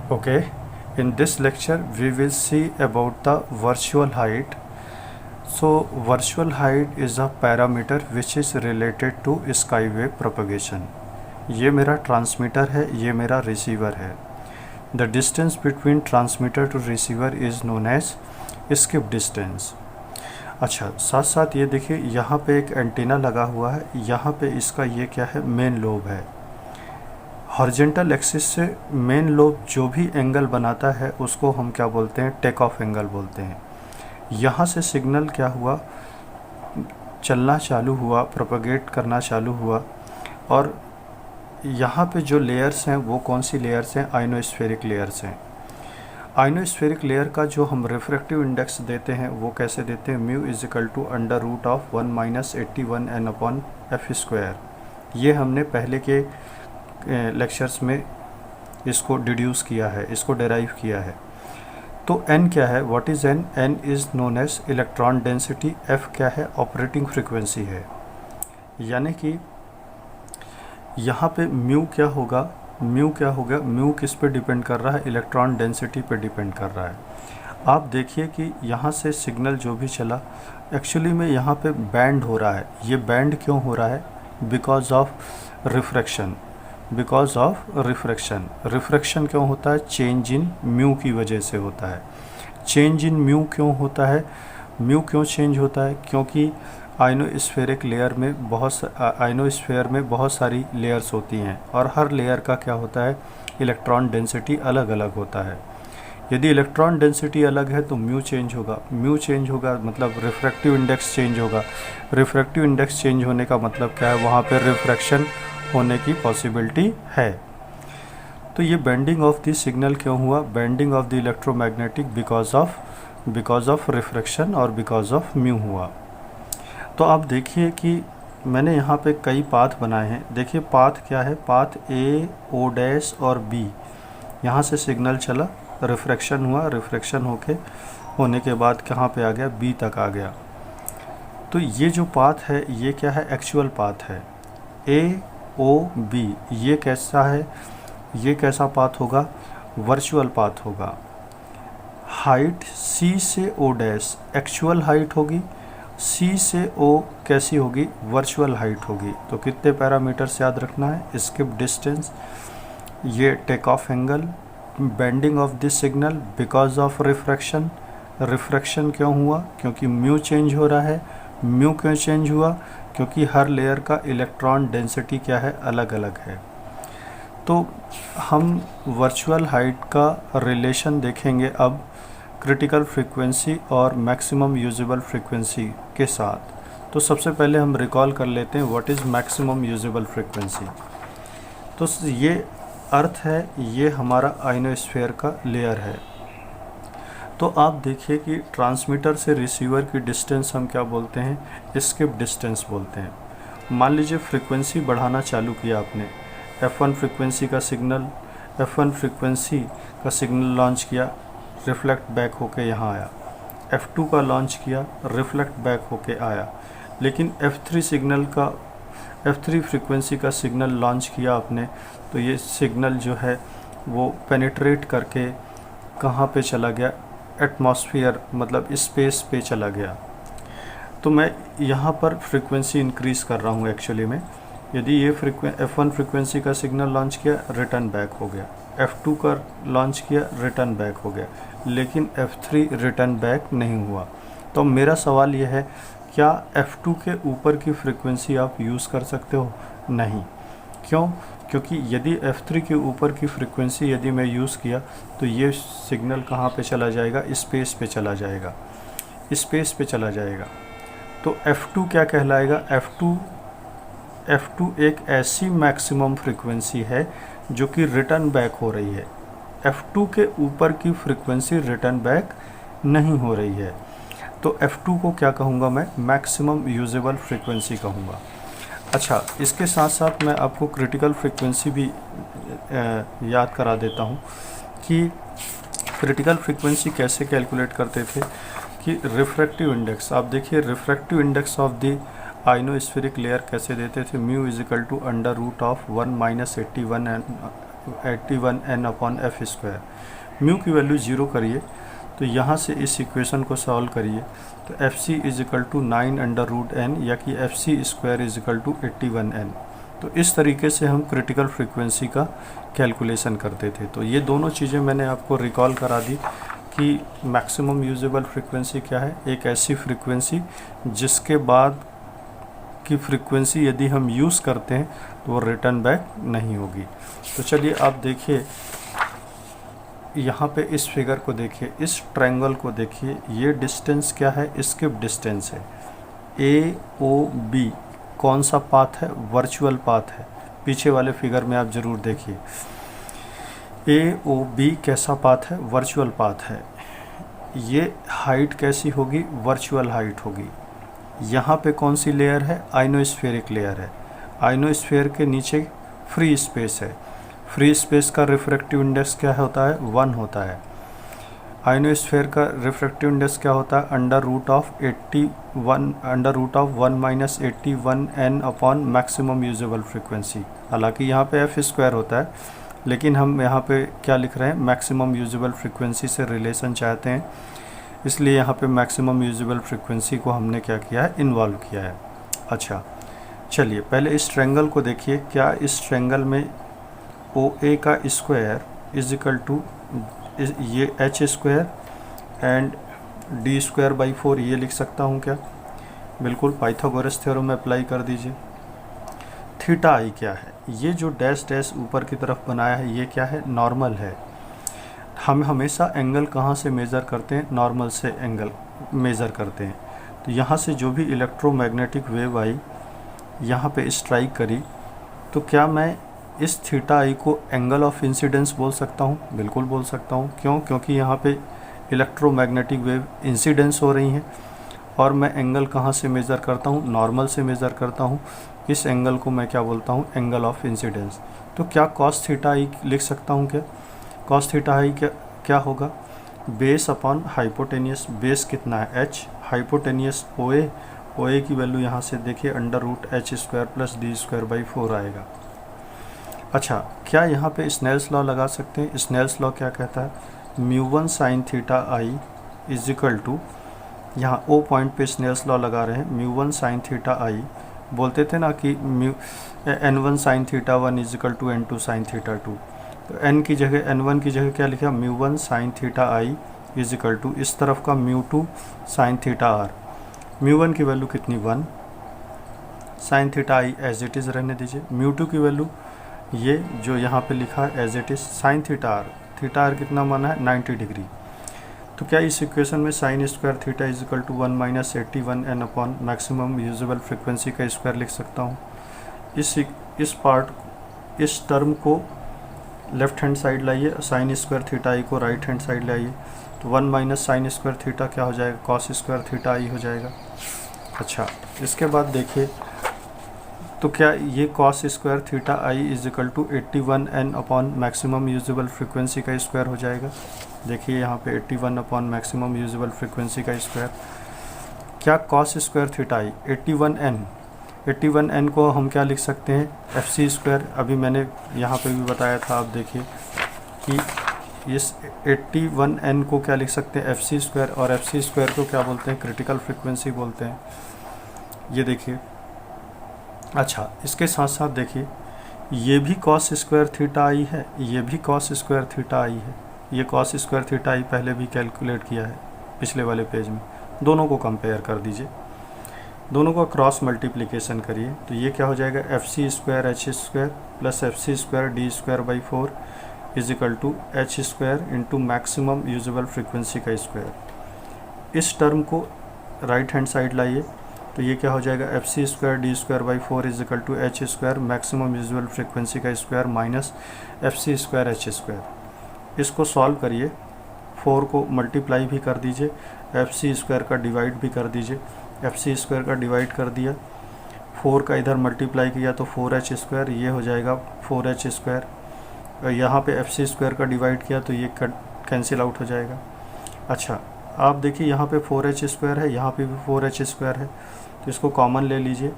Okay, in this lecture we will see about the virtual height. So virtual height is a parameter which is related to skywave propagation. ये मेरा transmitter है, ये मेरा receiver है. The distance between transmitter to receiver is known as skip distance. अच्छा, साथ साथ ये देखिए यहाँ पे एक एंटीना लगा हुआ है. यहाँ पे इसका ये क्या है, मेन लोब है. हॉरिजेंटल एक्सिस से मेन लोब जो भी एंगल बनाता है उसको हम क्या बोलते हैं, टेक ऑफ एंगल बोलते हैं. यहाँ से सिग्नल क्या हुआ, चलना चालू हुआ, प्रोपगेट करना चालू हुआ. और यहाँ पे जो लेयर्स हैं वो कौन सी लेयर्स हैं, आइनोस्फेरिक लेयर्स हैं. आइनोस्फेरिक लेयर का जो हम रिफ्रैक्टिव इंडेक्स देते हैं वो कैसे देते हैं, mu is equal to under root of 1-81n/f². ये हमने पहले के लेक्चर्स में इसको डिड्यूस किया है, इसको डेराइव किया है. तो n क्या है, what is n? n is known as electron density. f क्या है, ऑपरेटिंग फ्रीक्वेंसी है. यानी कि यहाँ पे म्यू क्या होगा, म्यू किस पे डिपेंड कर रहा है, इलेक्ट्रॉन डेंसिटी पे डिपेंड कर रहा है. आप देखिए कि यहाँ से सिग्नल जो भी चला, एक्चुअली में यहाँ पे बैंड हो रहा है. ये बैंड क्यों हो रहा है, बिकॉज ऑफ रिफ्रैक्शन. रिफ्रैक्शन क्यों होता है, चेंज इन म्यू की वजह से होता है. चेंज इन म्यू क्यों होता है, म्यू क्यों चेंज होता है, क्योंकि आइनोस्फेरिक लेयर में आइनोस्फेयर में बहुत सारी लेयर्स होती हैं और हर लेयर का क्या होता है, इलेक्ट्रॉन डेंसिटी अलग अलग होता है. यदि इलेक्ट्रॉन डेंसिटी अलग है तो म्यू चेंज होगा. म्यू चेंज होगा मतलब रिफ्रैक्टिव इंडेक्स चेंज होगा. रिफ्रैक्टिव इंडेक्स चेंज होने का मतलब क्या है, वहाँ पर रिफ्रैक्शन होने की पॉसिबिलिटी है. तो ये बेंडिंग ऑफ द सिग्नल क्यों हुआ, bending of the electromagnetic because of refraction और बिकॉज ऑफ म्यू हुआ. तो आप देखिए कि मैंने यहाँ पे कई पाथ बनाए हैं. देखिए पाथ क्या है, पाथ A, O' और B. यहाँ से सिग्नल चला, रिफ्रैक्शन हुआ, रिफ्रैक्शन होने के बाद कहाँ पे आ गया, B तक आ गया. तो ये जो पाथ है ये क्या है, एक्चुअल पाथ है. AOB ये कैसा है, ये कैसा पाथ होगा, वर्चुअल पाथ होगा. हाइट C से O' एक्चुअल हाइट होगी, C से O कैसी होगी, वर्चुअल हाइट होगी. तो कितने पैरामीटर्स याद रखना है, स्किप डिस्टेंस, ये take off angle, bending of this signal because of refraction. Refraction क्यों हुआ, क्योंकि म्यू चेंज हो रहा है. म्यू क्यों चेंज हुआ, क्योंकि हर लेयर का इलेक्ट्रॉन डेंसिटी क्या है, अलग अलग है. तो हम वर्चुअल हाइट का रिलेशन देखेंगे अब क्रिटिकल फ्रीक्वेंसी और मैक्सिमम यूजेबल फ्रीक्वेंसी के साथ. तो सबसे पहले हम रिकॉल कर लेते हैं what is maximum usable frequency. तो ये अर्थ है, ये हमारा आइनोस्फेयर का लेयर है. तो आप देखिए कि ट्रांसमीटर से रिसीवर की डिस्टेंस हम क्या बोलते हैं, स्किप डिस्टेंस बोलते हैं. मान लीजिए फ्रीक्वेंसी बढ़ाना चालू किया आपने, F1 फ्रीक्वेंसी का सिग्नल लॉन्च किया, रिफ्लेक्ट बैक होके यहाँ आया. F2 का लॉन्च किया, रिफ्लेक्ट बैक होके आया. लेकिन F3 फ्रीक्वेंसी का सिग्नल लॉन्च किया आपने, तो ये सिग्नल जो है वो पेनिट्रेट करके कहाँ पे चला गया, एटमॉस्फेयर मतलब स्पेस पे चला गया. तो मैं यहाँ पर फ्रीक्वेंसी इंक्रीज़ कर रहा हूँ एक्चुअली में. यदि ये F1 फ्रीक्वेंसी का सिग्नल लॉन्च किया, रिटर्न बैक हो गया. F2 का लॉन्च किया, रिटर्न बैक हो गया. लेकिन F3 रिटर्न बैक नहीं हुआ. तो मेरा सवाल यह है, क्या F2 के ऊपर की फ्रीक्वेंसी आप यूज़ कर सकते हो, नहीं. क्यों, क्योंकि यदि F3 के ऊपर की फ्रीक्वेंसी यदि मैं यूज़ किया तो ये सिग्नल कहाँ पे चला जाएगा, स्पेस पे चला जाएगा. तो F2 क्या कहलाएगा, F2 एक ऐसी मैक्सिमम फ्रीक्वेंसी है जो कि रिटर्न बैक हो रही है. F2 के ऊपर की फ्रीक्वेंसी रिटर्न बैक नहीं हो रही है. तो F2 को क्या कहूँगा मैं, मैक्सिमम यूजेबल फ्रीक्वेंसी कहूँगा. अच्छा, इसके साथ साथ मैं आपको क्रिटिकल फ्रीक्वेंसी भी याद करा देता हूँ कि क्रिटिकल फ्रीक्वेंसी कैसे कैलकुलेट करते थे. कि रिफ्रैक्टिव इंडेक्स, आप देखिए refractive index of the ionospheric layer कैसे देते थे, mu is equal to under root of 1 - 81 81n upon F square. Mu की वैल्यू 0 करिए तो यहाँ से इस इक्वेशन को सॉल्व करिए तो F C is equal to 9√n या कि F C square is equal to 81n। तो इस तरीके से हम क्रिटिकल फ्रीक्वेंसी का कैलकुलेशन करते थे। तो ये दोनों चीज़ें मैंने आपको रिकॉल करा दी कि मैक्सिमम यूजेबल फ्रीक्वेंसी क्या है। एक ऐसी फ्रीक्वेंसी जिसके बाद की फ्रीक्वेंसी यदि हम यूज़ करते हैं तो वो रिटर्न बैक नहीं होगी। तो चलिए आप देखिए यहाँ पे इस फिगर को देखिए, इस ट्रायंगल को देखिए, ये डिस्टेंस क्या है, स्किप डिस्टेंस है। ए ओ बी कौन सा पाथ है, वर्चुअल पाथ है। पीछे वाले फिगर में आप ज़रूर देखिए ए ओ बी कैसा पाथ है, वर्चुअल पाथ है। ये हाइट कैसी होगी, वर्चुअल हाइट होगी। यहाँ पे कौन सी लेयर है, आइनोस्फेरिक लेयर है। आइनोस्फेयर के नीचे फ्री स्पेस है। फ्री स्पेस का रिफ्रैक्टिव इंडेक्स क्या होता है, 1 होता है। आइनोस्फेयर का रिफ्रैक्टिव इंडेक्स क्या होता है, under root of 1 minus 81n upon maximum usable frequency. हालांकि यहाँ पे एफ स्क्वायर होता है, लेकिन हम यहाँ पे क्या लिख रहे हैं, मैक्सिमम यूजेबल फ्रीक्वेंसी से रिलेशन चाहते हैं, इसलिए यहाँ पे मैक्सिमम यूजेबल फ्रीक्वेंसी को हमने क्या किया है, इन्वॉल्व किया है। अच्छा चलिए पहले इस ट्रायंगल को देखिए। क्या इस ट्रायंगल में ओ ए का स्क्वायर इज इक्वल टू ये H square and D square by 4 ये लिख सकता हूँ क्या? बिल्कुल, पाइथागोरस थ्योरम अप्लाई कर दीजिए। थीटा आई क्या है, ये जो डैश डैश ऊपर की तरफ बनाया है ये क्या है, नॉर्मल है। हम हमेशा एंगल कहाँ से मेज़र करते हैं, नॉर्मल से एंगल मेज़र करते हैं। तो यहाँ से जो भी इलेक्ट्रोमैग्नेटिक वेव आई यहाँ पे स्ट्राइक करी, तो क्या मैं इस थीटा आई को एंगल ऑफ इंसिडेंस बोल सकता हूँ? बिल्कुल बोल सकता हूँ। क्यों? क्योंकि यहाँ पे इलेक्ट्रोमैग्नेटिक वेव इंसिडेंस हो रही हैं और मैं एंगल कहाँ से मेज़र करता हूँ, नॉर्मल से मेज़र करता हूँ। इस एंगल को मैं क्या बोलता हूँ, एंगल ऑफ इंसिडेंस। तो क्या कॉस थीटा आई लिख सकता हूँ क्या? कॉस थीटा आई क्या होगा, बेस अपॉन हाइपोटेनियस। बेस कितना है, एच, हाइपोटेनियस ओ ए की वैल्यू यहाँ से देखिए under root H square plus D square by 4 आएगा। अच्छा, क्या यहाँ पे स्नेल्स लॉ लगा सकते हैं? स्नेल्स लॉ क्या कहता है, μ1 sine theta I is equal to, यहाँ ओ पॉइंट पे स्नेल्स लॉ लगा रहे हैं, μ1 साइन थीटा आई। बोलते थे ना कि n1 sine theta 1 is equal to n2 sine theta 2। तो n की जगह n1 की जगह क्या लिखा, μ1 sine theta I is equal to इस तरफ का μ2 साइन थीटा आर। μ1 की वैल्यू कितनी, 1, sine theta I as it is रहने दीजिए। μ2 की वैल्यू ये जो यहाँ पे लिखा है as it is, sine theta R कितना माना है, 90 डिग्री। तो क्या इस इक्वेशन में sine square theta is equal to 1 minus 81n upon maximum usable frequency का स्क्वायर लिख सकता हूँ? इस टर्म को लेफ्ट हैंड साइड लाइए, साइन स्क्वायर थीटा आई को राइट हैंड साइड लाइए, तो 1 माइनस साइन स्क्वायर थीटा क्या हो जाएगा, कॉस स्क्वायर थीटा आई हो जाएगा। अच्छा, इसके बाद देखिए तो क्या ये cos square theta I is equal to 81n upon maximum usable frequency का स्क्वायर हो जाएगा। देखिए यहाँ पे 81 अपॉन मैक्सिमम यूजेबल फ्रीक्वेंसी का स्क्वायर। क्या cos square theta I 81n को हम क्या लिख सकते हैं, एफ सी स्क्वायर। अभी मैंने यहाँ पे भी बताया था, आप देखिए कि इस 81n को क्या लिख सकते हैं, एफ सी स्क्वायर, और एफ सी स्क्वायर को क्या बोलते हैं, क्रिटिकल फ्रीक्वेंसी बोलते हैं। ये देखिए। अच्छा, इसके साथ साथ देखिए ये भी कॉस स्क्वायर थीटा आई है, ये भी कॉस स्क्वायर थीटा आई है। ये कॉस स्क्वायर थीटा आई पहले भी कैलकुलेट किया है पिछले वाले पेज में। दोनों को कंपेयर कर दीजिए, दोनों को क्रॉस मल्टीप्लिकेशन करिए, तो ये क्या हो जाएगा, F C square H square plus F C square D square by 4 is equal to H square into maximum usable frequency का स्क्वायर। इस टर्म को राइट हैंड साइड लाइए, तो ये क्या हो जाएगा, F C square D square by 4 is equal to H square maximum usual frequency का square minus F C square H square. इसको सॉल्व करिए, 4 को मल्टीप्लाई भी कर दीजिए, एफ सी स्क्वायर का डिवाइड भी कर दीजिए। एफ सी स्क्वायर का डिवाइड कर दिया, 4 का इधर मल्टीप्लाई किया तो 4h स्क्वायर, ये हो जाएगा 4h स्क्वायर। यहाँ पे एफ सी स्क्वायर का डिवाइड किया तो ये कैंसिल आउट हो जाएगा। अच्छा, आप देखिए यहाँ पे 4h स्क्वायर है, यहाँ पे भी 4h स्क्वायर है, तो इसको कॉमन ले लीजिए,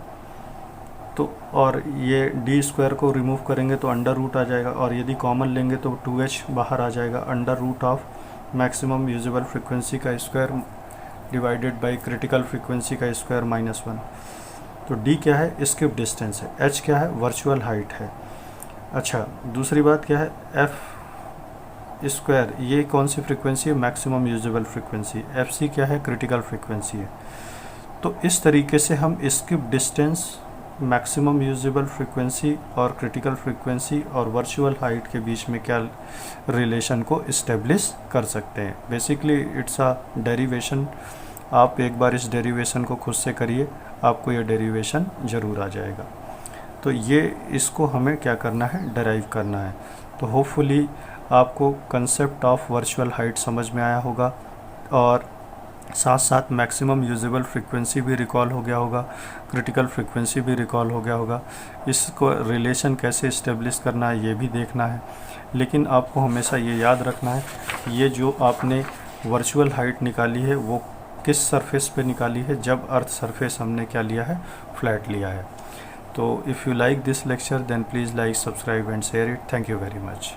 तो और ये डी स्क्वायर को रिमूव करेंगे तो अंडर रूट आ जाएगा, और यदि कॉमन लेंगे तो 2h बाहर आ जाएगा, under root of maximum usable frequency का square divided by critical frequency का स्क्वायर -1। तो डी क्या है? स्किप डिस्टेंस है। एच क्या है? वर्चुअल हाइट है। अच्छा, दूसरी बात क्या है? एफ स्क्वायर, ये कौन सी फ्रिक्वेंसी है? Maximum usable frequency. F C क्या है? क्रिटिकल फ्रिक्वेंसी है। तो इस तरीके से हम skip distance, maximum usable frequency और क्रिटिकल फ्रिक्वेंसी और वर्चुअल हाइट के बीच में क्या रिलेशन को इस्टेब्लिश कर सकते हैं। Basically it's a derivation. आप एक बार इस डेरिवेशन को खुद से करिए, आपको यह डेरिवेशन ज़रूर आ जाएगा। तो ये इसको हमें क्या करना है? डेराइव करना है। तो होपफुली आपको कंसेप्ट ऑफ वर्चुअल हाइट समझ में आया होगा, और साथ साथ मैक्सिमम यूजेबल फ्रिक्वेंसी भी रिकॉल हो गया होगा, क्रिटिकल फ्रिक्वेंसी भी रिकॉल हो गया होगा। इसको रिलेशन कैसे इस्टेब्लिश करना है ये भी देखना है। लेकिन आपको हमेशा ये याद रखना है, ये जो आपने वर्चुअल हाइट निकाली है वो किस सरफेस पे निकाली है? जब अर्थ सरफेस हमने क्या लिया है? फ्लैट लिया है। तो if you like this lecture then please like, subscribe and share it. Thank you very much.